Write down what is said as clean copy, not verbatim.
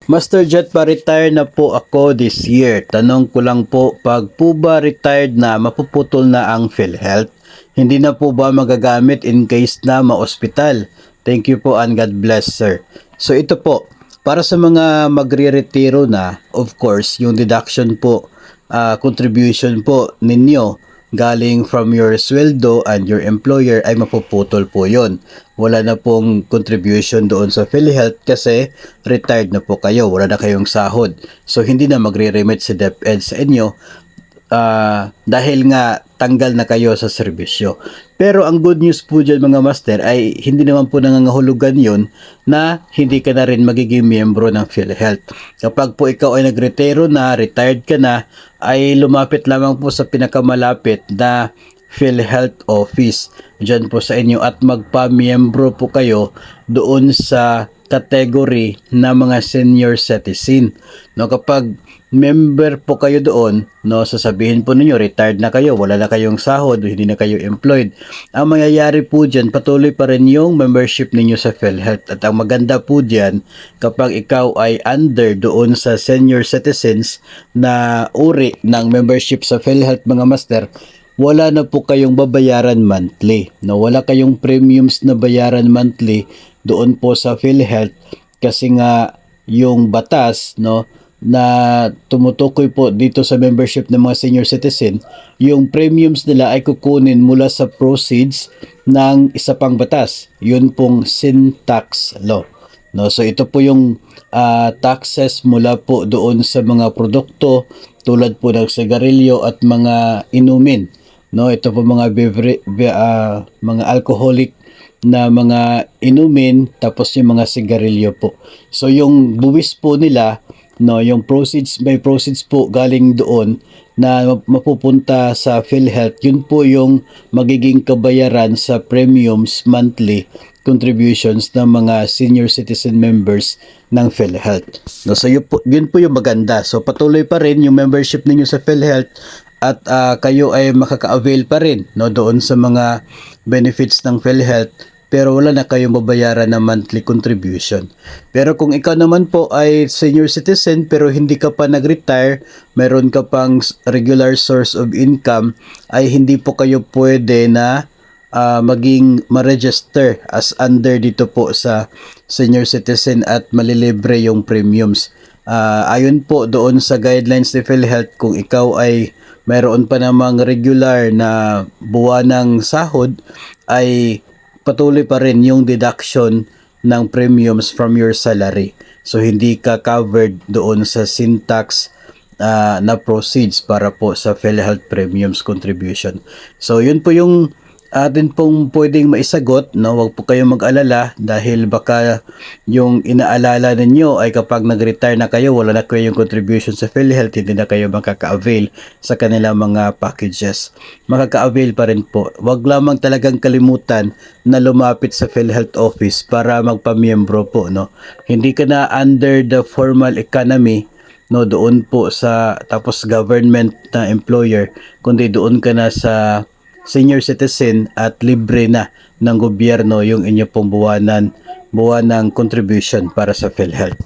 Master Jet, pa-retire na po ako this year. Tanong ko lang po, pag po ba retired na, mapuputol na ang PhilHealth? Hindi na po ba magagamit in case na ma-hospital? Thank you po and God bless, sir. So ito po, para sa mga magre-retiro na, of course, yung deduction po, contribution po ninyo galing from your sweldo and your employer ay mapuputol po yon. Wala na pong contribution doon sa PhilHealth kasi retired na po kayo, wala na kayong sahod. So hindi na magre-remit si DepEd sa inyo dahil nga tanggal na kayo sa serbisyo. Pero ang good news po dyan mga master ay hindi naman po nangangahulugan yun na hindi ka na rin magiging miyembro ng PhilHealth. Kapag po ikaw ay nagretiro na, retired ka na, ay lumapit lamang po sa pinakamalapit na PhilHealth office dyan po sa inyo at magpa-miyembro po kayo doon sa category na mga senior citizen. No, kapag member po kayo doon, no, sasabihin po ninyo retired na kayo, wala na kayong sahod, hindi na kayo employed. Ang mangyayari po diyan, patuloy pa rin yung membership ninyo sa PhilHealth. At ang maganda po diyan, kapag ikaw ay under doon sa senior citizens na uri ng membership sa PhilHealth mga master, wala na po kayong babayaran monthly. No, wala kayong premiums na bayaran monthly doon po sa PhilHealth kasi nga yung batas, no, na tumutukoy po dito sa membership ng mga senior citizen, yung premiums nila ay kukunin mula sa proceeds ng isa pang batas. Yun pong sin tax law. No, so ito po yung taxes mula po doon sa mga produkto tulad po ng sigarilyo at mga inumin. No, ito po mga mga alcoholic na mga inumin tapos yung mga sigarilyo po. So yung buwis po nila, no, yung proceeds, may proceeds po galing doon na mapupunta sa PhilHealth, yun po yung magiging kabayaran sa premiums monthly contributions ng mga senior citizen members ng PhilHealth. No, so yun po yung maganda. So patuloy pa rin yung membership ninyo sa PhilHealth at kayo ay makaka-avail pa rin, no, doon sa mga benefits ng PhilHealth, pero wala na kayong babayaran na monthly contribution. Pero kung ikaw naman po ay senior citizen pero hindi ka pa nag-retire, meron ka pang regular source of income, ay hindi po kayo pwede na maging ma-register as under dito po sa senior citizen at malilibre yung premiums. Ayon po doon sa guidelines ni PhilHealth, kung ikaw ay mayroon pa namang regular na buwanang sahod, ay patuloy pa rin yung deduction ng premiums from your salary. So hindi ka covered doon sa sin tax na proceeds para po sa PhilHealth premiums contribution. So yun po yung atin pong pwedeng maisagot, no? Huwag po kayong mag-alala dahil baka yung inaalala ninyo ay kapag nag-retire na kayo, wala na kayong contribution sa PhilHealth, hindi na kayo makaka-avail sa kanilang mga packages. Makaka-avail pa rin po. Huwag lamang talagang kalimutan na lumapit sa PhilHealth office para magpamiyembro po, no? Hindi ka na under the formal economy, no, doon po sa tapos government na employer, kundi doon ka na sa senior citizen at libre na ng gobyerno yung inyo pong buwanang contribution para sa PhilHealth.